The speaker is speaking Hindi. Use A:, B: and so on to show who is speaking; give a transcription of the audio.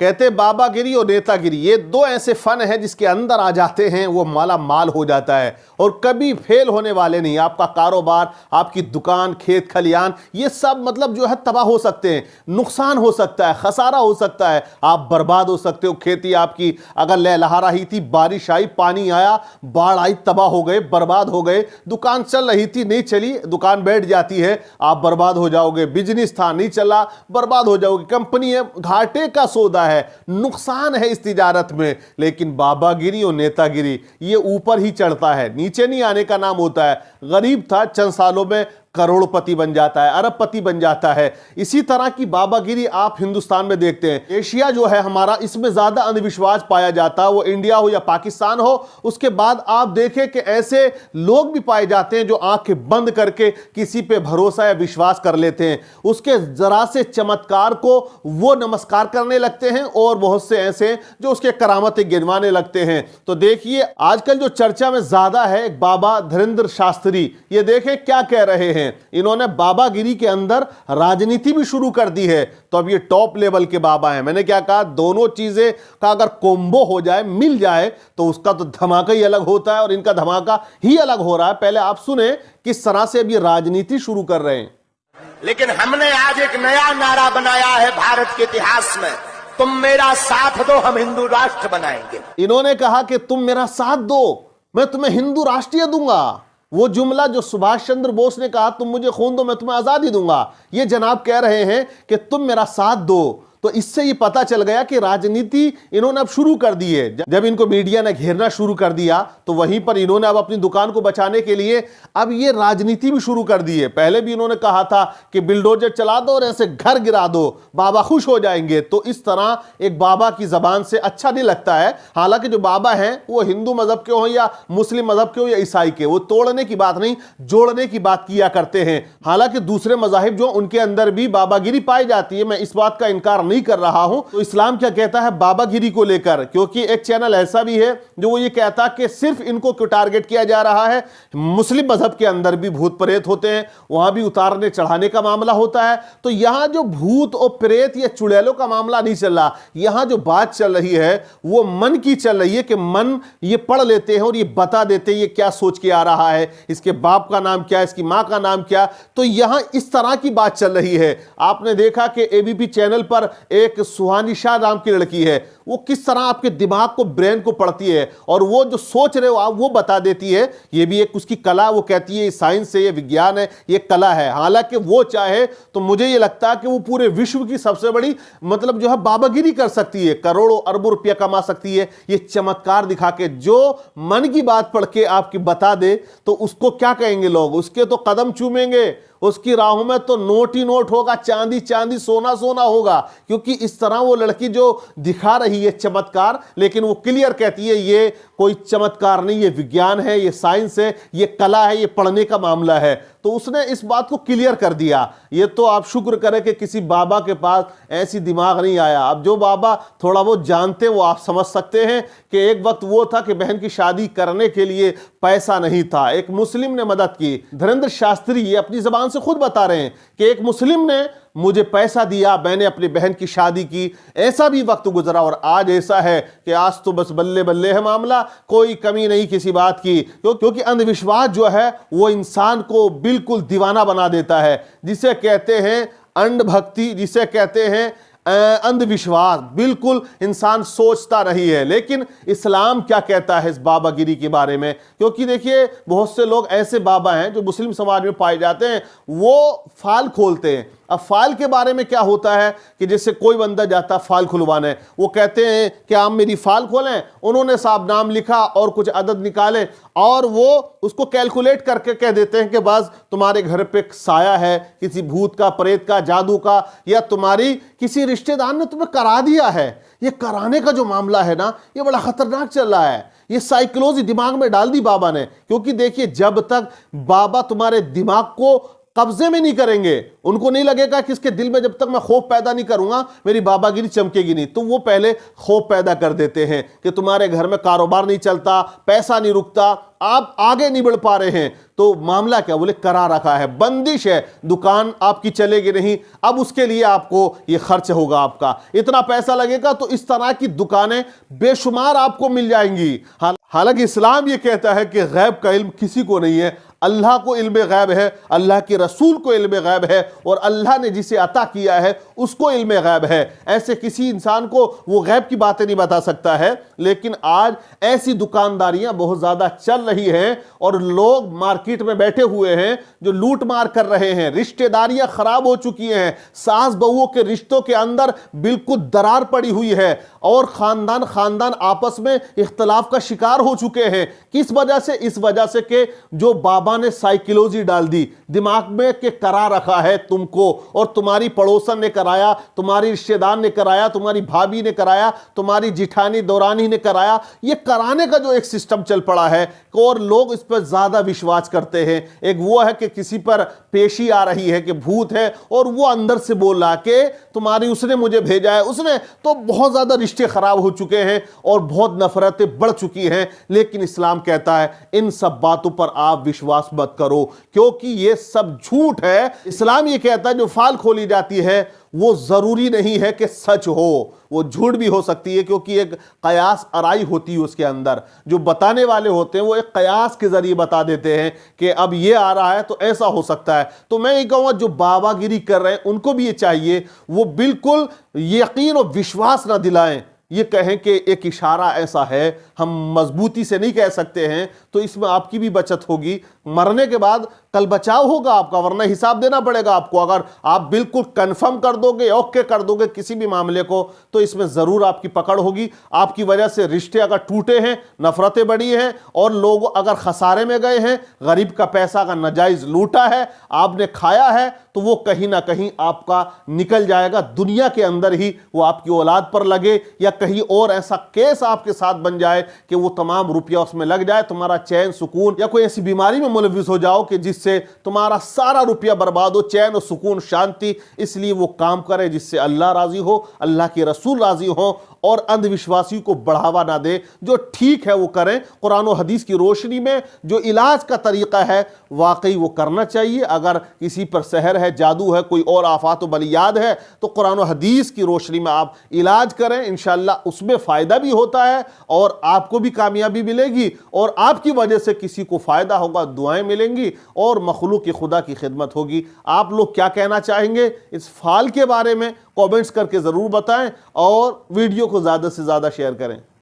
A: कहते बाबागिरी और नेतागिरी ये दो ऐसे फन हैं जिसके अंदर आ जाते हैं वो माला माल हो जाता है और कभी फेल होने वाले नहीं। आपका कारोबार, आपकी दुकान, खेत खलियान, ये सब मतलब जो है तबाह हो सकते हैं, नुकसान हो सकता है, खसारा हो सकता है, आप बर्बाद हो सकते हो। खेती आपकी अगर लहलहा रही थी, बारिश आई, पानी आया, बाढ़ आई, तबाह हो गए, बर्बाद हो गए। दुकान चल रही थी, नहीं चली, दुकान बैठ जाती है, आप बर्बाद हो जाओगे। बिजनेस था, नहीं चला, बर्बाद हो जाओगे। कंपनी है, घाटे का सौदा है, नुकसान है इस तिजारत में। लेकिन बाबागिरी और नेतागिरी ये ऊपर ही चढ़ता है, नीचे नहीं आने का नाम होता है। गरीब था, चंद सालों में करोड़पति बन जाता है, अरबपति बन जाता है। इसी तरह की बाबागिरी आप हिंदुस्तान में देखते हैं। एशिया जो है हमारा, इसमें ज्यादा अंधविश्वास पाया जाता है, वो इंडिया हो या पाकिस्तान हो। उसके बाद आप देखें कि ऐसे लोग भी पाए जाते हैं जो आंखें बंद करके किसी पे भरोसा या विश्वास कर लेते हैं। उसके जरा से चमत्कार को वो नमस्कार करने लगते हैं और बहुत से ऐसे जो उसके करामतें गिनवाने लगते हैं। तो देखिए आजकल जो चर्चा में ज्यादा है, एक बाबा धीरेंद्र शास्त्री, ये देखें क्या कह रहे हैं। इन्होंने बाबागिरी के अंदर राजनीति भी शुरू कर दी है। तो अब ये टॉप लेवल के बाबा हैं। मैंने क्या कहा, दोनों चीजें का अगर कोम्बो हो जाए, मिल जाए, तो उसका तो धमाका ही अलग होता है और इनका धमाका ही अलग हो रहा है। पहले आप सुने किस तरह से अब ये राजनीति शुरू कर रहे हैं।
B: लेकिन हमने आज एक नया नारा बनाया है भारत के इतिहास में, तुम मेरा साथ दो, हम हिंदू राष्ट्र बनाएंगे।
A: इन्होंने कहा कि तुम मेरा साथ दो, मैं तुम्हें हिंदू राष्ट्रीय दूंगा। वो जुमला जो सुभाष चंद्र बोस ने कहा, तुम मुझे खून दो मैं तुम्हें आजादी दूंगा, ये जनाब कह रहे हैं कि तुम मेरा साथ दो। तो इससे ये पता चल गया कि राजनीति इन्होंने अब शुरू कर दी है। जब इनको मीडिया ने घेरना शुरू कर दिया तो वहीं पर इन्होंने अब अपनी दुकान को बचाने के लिए अब ये राजनीति भी शुरू कर दी है। पहले भी इन्होंने कहा था कि बिल्डोजर चला दो और ऐसे घर गिरा दो, बाबा खुश हो जाएंगे। तो इस तरह एक बाबा की जबान से अच्छा नहीं लगता है। हालांकि जो बाबा हैं वो हिंदू मजहब के हो या मुस्लिम मजहब के हो या ईसाई के, वो तोड़ने की बात नहीं, जोड़ने की बात किया करते हैं। हालांकि दूसरे मजाहिब जो, उनके अंदर भी बाबागिरी पाई जाती है, मैं इस बात का इनकार नहीं कर रहा हूं। तो इस्लाम क्या कहता है बाबागिरी को लेकर, क्योंकि एक चैनल ऐसा भी है जो वो ये कहता कि सिर्फ इनको क्यों टारगेट किया जा रहा है। मुस्लिम मजहब के अंदर भी भूत प्रेत होते हैं, वहां भी उतारने चढ़ाने का मामला होता है। तो यहां जो भूत और प्रेत या चुड़ैलों का मामला नहीं चल रहा, यहां जो बात चल रही है वो मन की चल रही है कि मन ये पढ़ लेते हैं और ये बता देते हैं ये क्या सोच के आ रहा है, इसके बाप का नाम क्या, इसकी मां का नाम क्या। तो यहां इस तरह की बात चल रही है। आपने देखा कि एबीपी चैनल पर एक सुहानी शाह नाम की लड़की है, वो किस तरह आपके दिमाग को, ब्रेन को पढ़ती है और वो जो सोच रहे हो आप वो बता देती है। ये भी एक उसकी कला, वो कहती है ये साइंस है, ये विज्ञान है, ये कला है। हालांकि वो चाहे तो मुझे ये लगता है कि वो पूरे विश्व की सबसे बड़ी मतलब जो है बाबागिरी कर सकती है, करोड़ों अरबों रुपया कमा सकती है ये चमत्कार दिखा के। जो मन की बात पढ़ के आपकी बता दे तो उसको क्या कहेंगे लोग, उसके तो कदम चूमेंगे, उसकी राहों में तो नोट ही नोट होगा, चांदी चांदी, सोना सोना होगा। क्योंकि इस तरह वो लड़की जो दिखा रही है चमत्कार, लेकिन वो क्लियर कहती है ये कोई चमत्कार नहीं, ये विज्ञान है, ये साइंस है, ये कला है, ये पढ़ने का मामला है। तो उसने इस बात को क्लियर कर दिया। ये तो आप शुक्र करें कि किसी बाबा के पास ऐसी दिमाग नहीं आया। अब जो बाबा थोड़ा बहुत जानते वो आप समझ सकते हैं कि एक वक्त वो था कि बहन की शादी करने के लिए पैसा नहीं था, एक मुस्लिम ने मदद की। धीरेंद्र शास्त्री ये अपनी जबान से खुद बता रहे हैं कि एक मुस्लिम ने मुझे पैसा दिया, मैंने अपनी बहन की शादी की। ऐसा भी वक्त गुजरा और आज ऐसा है कि आज तो बस बल्ले बल्ले है मामला, कोई कमी नहीं किसी बात की। क्योंकि अंधविश्वास जो है वो इंसान को बिल्कुल दीवाना बना देता है, जिसे कहते हैं अंध भक्ति, जिसे कहते हैं अंधविश्वास। बिल्कुल इंसान सोचता नहीं है। लेकिन इस्लाम क्या कहता है इस बाबागिरी के बारे में? क्योंकि देखिए बहुत से लोग ऐसे बाबा हैं जो मुस्लिम समाज में पाए जाते हैं, वो फाल खोलते हैं। अब फाइल के बारे में क्या होता है कि जैसे कोई बंदा जाता फाइल खुलवाने, वो कहते हैं कि आप मेरी फाइल खोलें, उन्होंने साहब नाम लिखा और कुछ अदद निकाले और वो उसको कैलकुलेट करके कह देते हैं कि बस तुम्हारे घर पे साया है किसी भूत का, प्रेत का, जादू का, या तुम्हारी किसी रिश्तेदार ने तुम्हें करा दिया है। ये कराने का जो मामला है ना, ये बड़ा खतरनाक चल रहा है। ये साइकोलॉजी दिमाग में डाल दी बाबा ने। क्योंकि देखिए जब तक बाबा तुम्हारे दिमाग को कब्जे में नहीं करेंगे। उनको नहीं लगेगा कि इसके दिल में जब तक मैं खौफ पैदा नहीं करूंगा मेरी बाबागिरी चमकेगी नहीं, तो वो पहले खौफ पैदा कर देते हैं कि तुम्हारे घर में कारोबार नहीं चलता, पैसा नहीं रुकता, आप आगे नहीं बढ़ पा रहे हैं। तो मामला क्या, बोले करा रखा है, बंदिश है, दुकान आपकी चलेगी नहीं, अब उसके लिए आपको ये खर्च होगा, आपका इतना पैसा लगेगा। तो इस तरह की दुकानें बेशुमार आपको मिल जाएंगी। हालांकि इस्लाम ये कहता है कि गैब का इल्म किसी को नहीं है, अल्लाह को इल्म गैब है, अल्लाह के रसूल को इल्म गैब है, और अल्लाह ने जिसे अता किया है उसको इल्म गैब है। ऐसे किसी इंसान को वो गैब की बातें नहीं बता सकता है। लेकिन आज ऐसी दुकानदारियां बहुत ज़्यादा चल रही हैं और लोग मार्केट में बैठे हुए हैं जो लूट मार कर रहे हैं। रिश्तेदारियां खराब हो चुकी हैं, सास बहुओं के रिश्तों के अंदर बिल्कुल दरार पड़ी हुई है और खानदान खानदान आपस में इख्तलाफ का शिकार हो चुके हैं। किस वजह से? इस वजह से कि जो बाबा ने साइकोलॉजी डाल दी दिमाग में कि करा रखा है तुमको, और तुम्हारी पड़ोसन ने कराया, तुम्हारी रिश्तेदार ने कराया, तुम्हारी भाभी ने कराया, तुम्हारी जिठानी दौरानी ने कराया। ये कराने का जो एक सिस्टम चल पड़ा है और लोग इस पर ज्यादा विश्वास करते हैं। एक वो है कि किसी पर पेशी आ रही है कि भूत है और वो अंदर से बोल रहा कि तुम्हारी उसने मुझे भेजा है, उसने, तो बहुत ज्यादा रिश्ते खराब हो चुके हैं और बहुत नफरतें बढ़ चुकी हैं। लेकिन इस्लाम कहता है इन सब बातों पर आप विश्वास मत करो, क्योंकि ये सब झूठ है। इस्लाम ये कहता है जो फाल खोली जाती है वो जरूरी नहीं है कि सच हो, वो झूठ भी हो सकती है, क्योंकि एक कयास आराई होती है उसके अंदर। जो बताने वाले होते हैं वो एक कयास के जरिए बता देते हैं कि अब ये आ रहा है तो ऐसा हो सकता है। तो मैं ये कहूँगा जो बाबागिरी कर रहे हैं उनको भी ये चाहिए वो बिल्कुल यकीन और विश्वास ना दिलाएं, ये कहें कि एक इशारा ऐसा है, हम मजबूती से नहीं कह सकते हैं, तो इसमें आपकी भी बचत होगी। मरने के बाद कल बचाव होगा आपका, वरना हिसाब देना पड़ेगा आपको। अगर आप बिल्कुल कंफर्म कर दोगे, ओके कर दोगे किसी भी मामले को, तो इसमें ज़रूर आपकी पकड़ होगी। आपकी वजह से रिश्ते अगर टूटे हैं, नफरतें बढ़ी हैं और लोग अगर खसारे में गए हैं, गरीब का पैसा अगर नाजायज़ लूटा है, आपने खाया है, तो वो कहीं ना कहीं आपका निकल जाएगा दुनिया के अंदर ही, वो आपकी औलाद पर लगे या कहीं और ऐसा केस आपके साथ बन जाए कि वो तमाम रुपया उसमें लग जाए, तुम्हारा चैन सुकून, या कोई ऐसी बीमारी में मुलविस हो जाओ कि जिससे तुम्हारा सारा रुपया बर्बाद हो, चैन और सुकून शांति। इसलिए वो काम करे जिससे अल्लाह राजी हो, अल्लाह के रसूल राजी हो, और अंधविश्वासी को बढ़ावा ना दे। जो ठीक है वो करें, कुरान और हदीस की रोशनी में जो इलाज का तरीका है वाकई वो करना चाहिए। अगर किसी पर सहर है, जादू है, कोई और आफात व बलियाद है, तो कुरान और हदीस की रोशनी में आप इलाज करें, इंशाअल्लाह उसमें फ़ायदा भी होता है और आपको भी कामयाबी मिलेगी और आपकी वजह से किसी को फ़ायदा होगा, दुआएं मिलेंगी और मखलूक की खुदा की खिदमत होगी। आप लोग क्या कहना चाहेंगे इस फाल के बारे में? कमेंट्स करके ज़रूर बताएं और वीडियो को ज़्यादा से ज़्यादा शेयर करें।